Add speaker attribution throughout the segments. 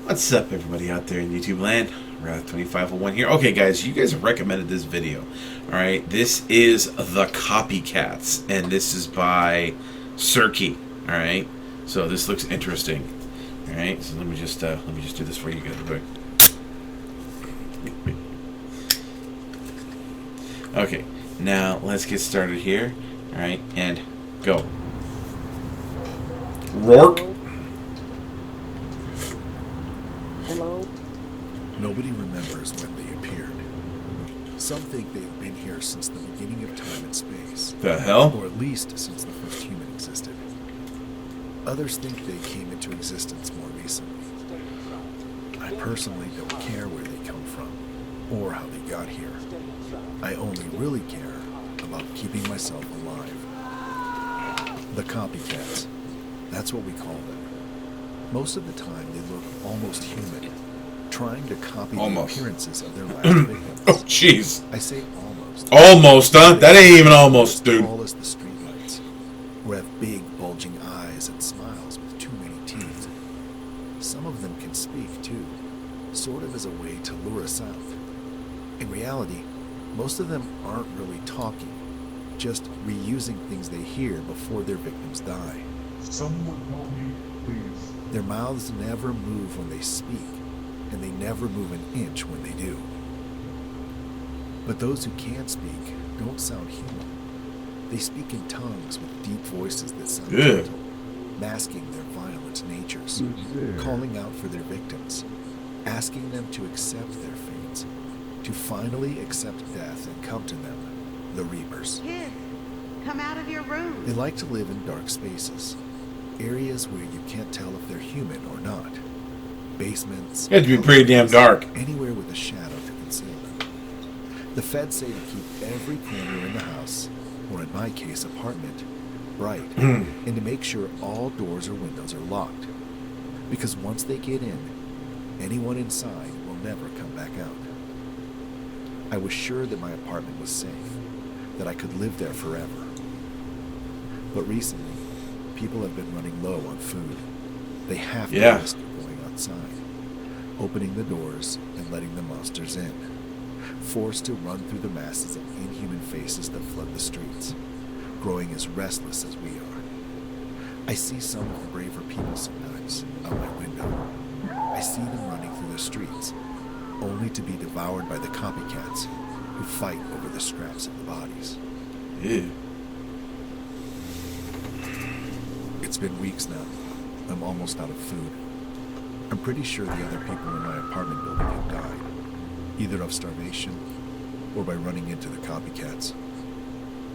Speaker 1: What's up, everybody out there in YouTube land? Wrath2501 here. Okay, guys, you guys have recommended this video. Alright, this is The Copycats, and this is by Cirky. Alright, so this looks interesting. Alright, so let me just do this for you guys real quick. Okay, now let's get started here. Alright, and go. Rourke.
Speaker 2: Hello?
Speaker 3: Nobody remembers when they appeared. Some think they've been here since the beginning of time and space.
Speaker 1: The hell?
Speaker 3: Or at least since the first human existed. Others think they came into existence more recently. I personally don't care where they come from, or how they got here. I only really care about keeping myself alive. The Copycats. That's what we call them. Most of the time, they look almost human, trying to copy the appearances of their last victims.
Speaker 1: Oh, jeez.
Speaker 3: I say almost.
Speaker 1: Almost, huh? That ain't even almost, dude.
Speaker 3: Tall as the streetlights, or have big, bulging eyes and smiles with too many teeth. Some of them can speak, too, sort of as a way to lure us out. In reality, most of them aren't really talking, just reusing things they hear before their victims die.
Speaker 4: Someone help me, please.
Speaker 3: Their mouths never move when they speak, and they never move an inch when they do. But those who can speak don't sound human. They speak in tongues with deep voices that sound gentle, masking their violent natures, calling out for their victims, asking them to accept their fates, to finally accept death and come to them, the Reapers.
Speaker 5: Kids, come out of your room.
Speaker 3: They like to live in dark spaces, areas where you can't tell if they're human or not. Basements.
Speaker 1: It had to be pretty damn dark.
Speaker 3: Anywhere with a shadow to conceal them. The feds say to keep every corner in the house, or in my case, apartment, bright, and to make sure all doors or windows are locked. Because once they get in, anyone inside will never come back out. I was sure that my apartment was safe, that I could live there forever. But recently, people have been running low on food. They have to risk going outside, opening the doors and letting the monsters in, forced to run through the masses of inhuman faces that flood the streets, growing as restless as we are. I see some of the braver people sometimes out my window. I see them running through the streets, only to be devoured by the copycats who fight over the scraps of the bodies.
Speaker 1: Ew.
Speaker 3: It's been weeks now. I'm almost out of food. I'm pretty sure the other people in my apartment building have died, either of starvation or by running into the copycats.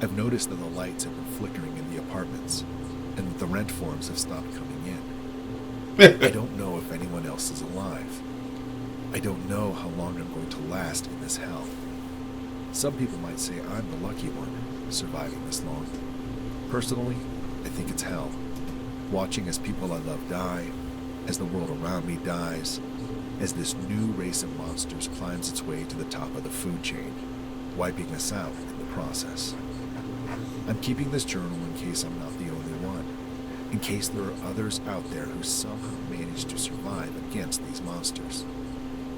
Speaker 3: I've noticed that the lights have been flickering in the apartments, and that the rent forms have stopped coming in. I don't know if anyone else is alive. I don't know how long I'm going to last in this hell. Some people might say I'm the lucky one, surviving this long. Personally, I think it's hell. Watching as people I love die, as the world around me dies, as this new race of monsters climbs its way to the top of the food chain, wiping us out in the process. I'm keeping this journal in case I'm not the only one, in case there are others out there who somehow manage to survive against these monsters,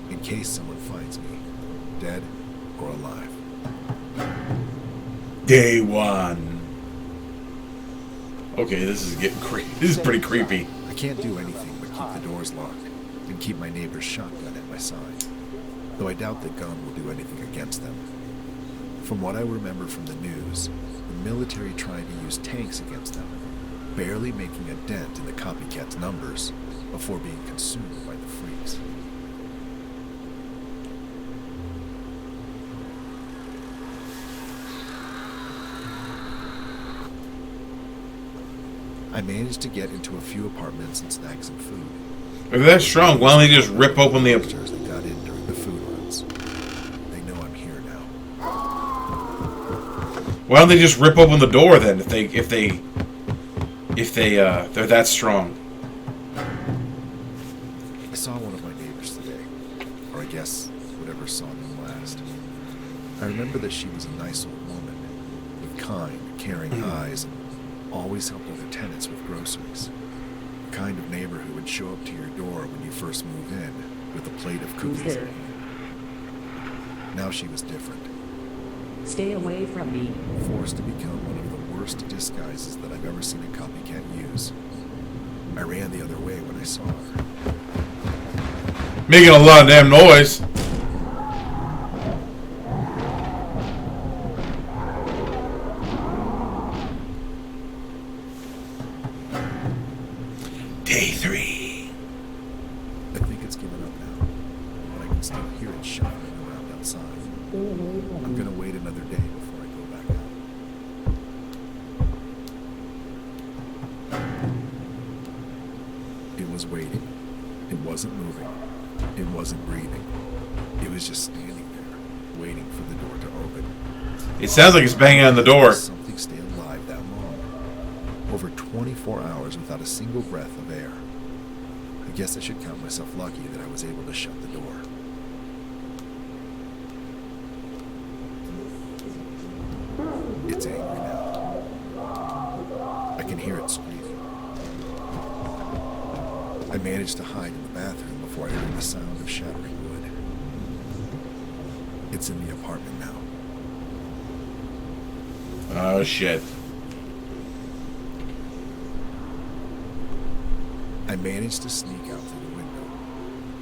Speaker 3: in case someone finds me, dead or alive.
Speaker 1: Day one. Okay, this is getting creepy. This is pretty creepy.
Speaker 3: I can't do anything but keep the doors locked and keep my neighbor's shotgun at my side, though I doubt the gun will do anything against them. From what I remember from the news, the military tried to use tanks against them, barely making a dent in the copycats' numbers before being consumed by the freaks. I managed to get into a few apartments and snag some food.
Speaker 1: If they're strong, why don't they just rip open the...
Speaker 3: Monsters that got in during the food runs. They know I'm here now.
Speaker 1: Why don't they just rip open the door then? If they're that strong.
Speaker 3: I saw one of my neighbors today, or I guess whatever saw them last. I remember that she was a nice old woman with kind, caring eyes and always helped other tenants with groceries. The kind of neighbor who would show up to your door when you first move in with a plate of
Speaker 2: Who's
Speaker 3: cookies in
Speaker 2: there?
Speaker 3: hand. Now she was different,
Speaker 2: Stay away from me.
Speaker 3: forced to become one of the worst disguises that I've ever seen a copycat use. I ran the other way when I saw her.
Speaker 1: Making a lot of damn noise. Day 3.
Speaker 3: I think it's given up now, but I can still hear it shuffling around outside.
Speaker 2: Stay away from
Speaker 3: I'm
Speaker 2: me.
Speaker 3: gonna wait another day before I go back out. It was waiting. It wasn't moving. It wasn't breathing. It was just standing there, waiting for the door to open.
Speaker 1: It sounds like it's banging on the door.
Speaker 3: Something stay alive that long. Over 24 hours without a single breath of air. I guess I should count myself lucky that I was able to shut the door. It's angry now. I can hear it screaming. I managed to hide in the bathroom before I heard the sound of shattering wood. It's in the apartment now.
Speaker 1: Oh, shit.
Speaker 3: I managed to sneak out through the window.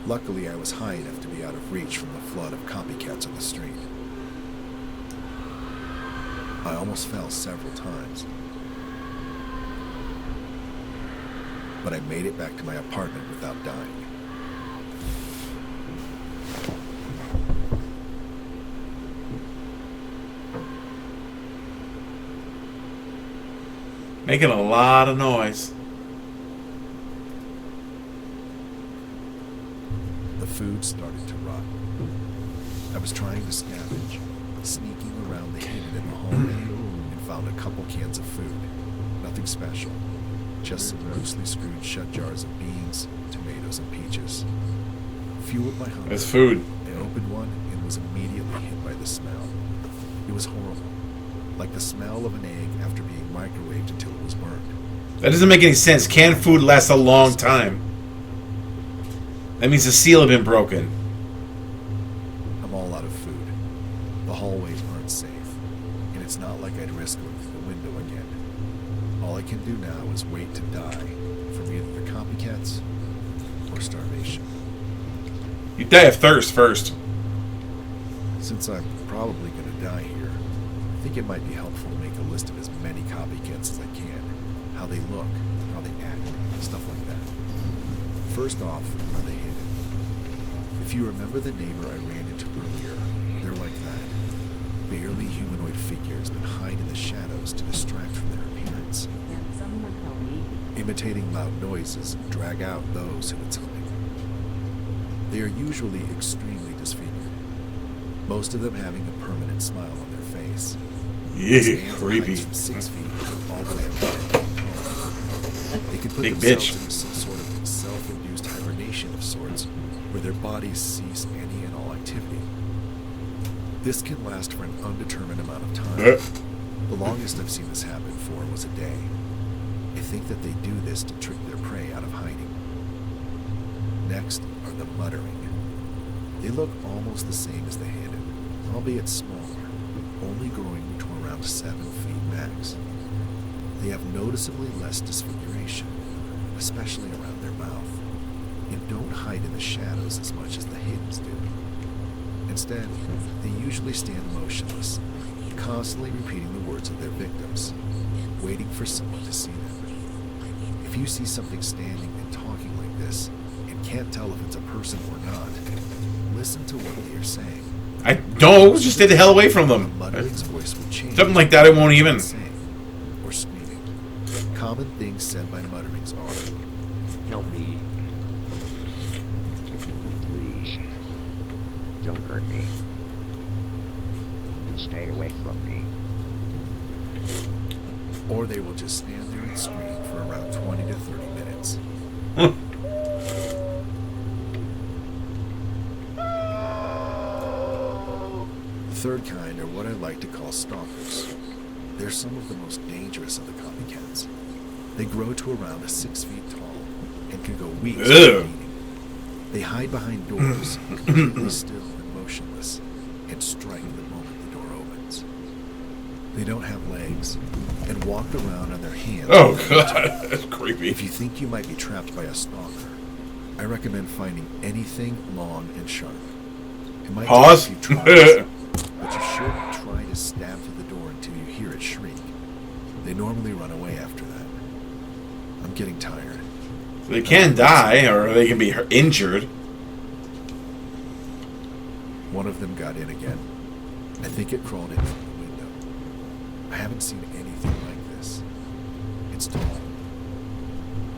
Speaker 3: Luckily, I was high enough to be out of reach from the flood of copycats on the street. I almost fell several times. But I made it back to my apartment without dying.
Speaker 1: Making a lot of noise.
Speaker 3: The food started to rot. I was trying to scavenge, sneaking around the hidden in the hallway, and found a couple cans of food. Nothing special. Just some loosely screwed shut jars of beans, tomatoes, and peaches. Fueled by hunger,
Speaker 1: That's food.
Speaker 3: I opened one and was immediately hit by the smell. It was horrible. Like the smell of an egg after being microwaved until it was burned.
Speaker 1: That doesn't make any sense. Canned food lasts a long time. That means the seal had been broken.
Speaker 3: I'm all out of food. The hallways aren't safe, and it's not like I'd risk going through the window again. All I can do now is wait to die from either the copycats or starvation.
Speaker 1: You die of thirst first.
Speaker 3: Since I'm probably going to die here, I think it might be helpful to make a list of as many copycats as I can. How they look, how they act, stuff like that. First off, are they hidden? If you remember the neighbor I ran into earlier, they're like that. Barely humanoid figures that hide in the shadows to distract from their appearance.
Speaker 2: Can someone help me?
Speaker 3: Imitating loud noises drag out those who it's hunting. They are usually extremely disfigured, most of them having a permanent smile on their face.
Speaker 1: Yeah,
Speaker 3: Spans
Speaker 1: creepy.
Speaker 3: heights from 6 feet all the way up to 10 feet tall. They could put
Speaker 1: Big
Speaker 3: themselves
Speaker 1: bitch.
Speaker 3: into some sort of self-induced hibernation of sorts, where their bodies cease any and all activity. This can last for an undetermined amount of time. The longest I've seen this happen for was a day. I think that they do this to trick their prey out of hiding. Next are the muttering. They look almost the same as the hidden, albeit smaller, only growing to around 7 feet max. They have noticeably less disfiguration, especially around their mouth, and don't hide in the shadows as much as the hiddens do. Instead, they usually stand motionless, constantly repeating the words of their victims, waiting for someone to see them. If you see something standing and talking like this, and can't tell if it's a person or not, listen to what they are saying.
Speaker 1: I don't. Just stay the hell away from
Speaker 3: The
Speaker 1: them.
Speaker 3: muttering's voice will change.
Speaker 1: Something like that I won't even.
Speaker 3: Saying or screaming. Common things said by mutterings are,
Speaker 6: Help me. Please. Don't hurt me. And stay away from me.
Speaker 3: or they will just stand there and scream for around 20 to 30 minutes. The third kind are what I like to call stalkers. They're some of the most dangerous of the copycats. They grow to around 6 feet tall and can go weeks
Speaker 1: Ew.
Speaker 3: without eating. behind doors, completely still and motionless, and strike the moment the door opens. They don't have legs and walk around on their hands.
Speaker 1: Oh god, that's creepy.
Speaker 3: If you think you might be trapped by a stalker, I recommend finding anything long and sharp. It might
Speaker 1: Pause.
Speaker 3: take a few tries, but you shouldn't try to stab through the door until you hear it shriek. They normally run away after that. I'm getting tired.
Speaker 1: They can die, or they can be injured.
Speaker 3: One of them got in again. I think it crawled in from the window. I haven't seen anything like this. It's tall.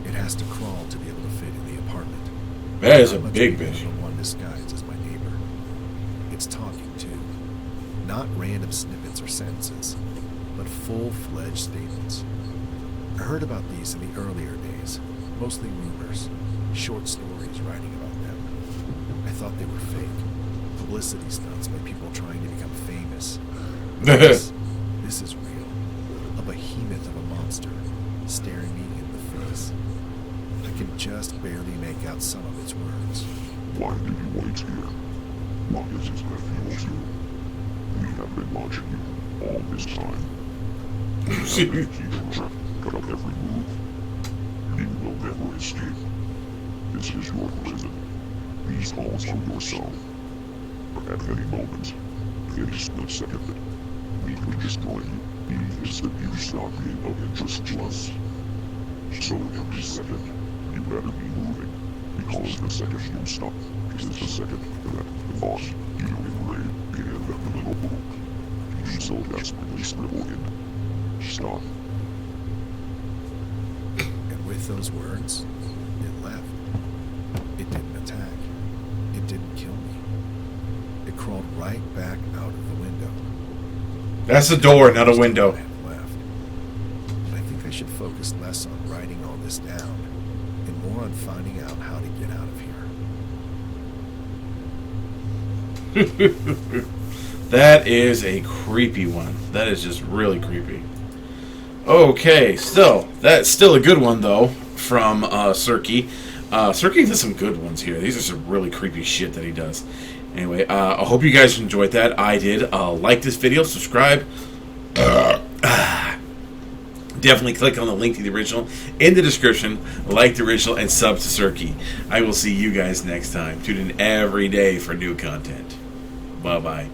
Speaker 3: It has to crawl to be able to fit in the apartment.
Speaker 1: That is a
Speaker 3: Not much
Speaker 1: big
Speaker 3: bigger
Speaker 1: bitch.
Speaker 3: than the one disguised as my neighbor. It's talking too. Not random snippets or sentences, but full-fledged statements. I heard about these in the earlier days, mostly rumors, short stories writing about them. I thought they were fake. Publicity stunts by people trying to become famous. This is real. A behemoth of a monster staring me in the face. I can just barely make out some of its words.
Speaker 4: Why did you wait here? What is it that fuels you? We have been watching you all this time. We have been keeping track of every move. You will never escape. This is your prison. These halls are your cell. At any moment, any split second, we could destroy you. We is that you stop being of interest to us. So every second, you better be moving, because the second you stop is the second that the thought you engrave in the little book you so desperately scribble in. Stop.
Speaker 3: And with those words, it left. It didn't attack. It didn't kill me. It crawled right back out of the window.
Speaker 1: That's a door, not a
Speaker 3: Just
Speaker 1: window.
Speaker 3: what I had left. But I think I should focus less on writing all this down and more on finding out how to get out of here.
Speaker 1: That is a creepy one. That is just really creepy. Okay, that's still a good one though from Serki. Serki does some good ones here. These are some really creepy shit that he does. Anyway, I hope you guys enjoyed that. I did. Like this video, subscribe. Definitely click on the link to the original in the description. Like the original and sub to Serki. I will see you guys next time. Tune in every day for new content. Bye-bye.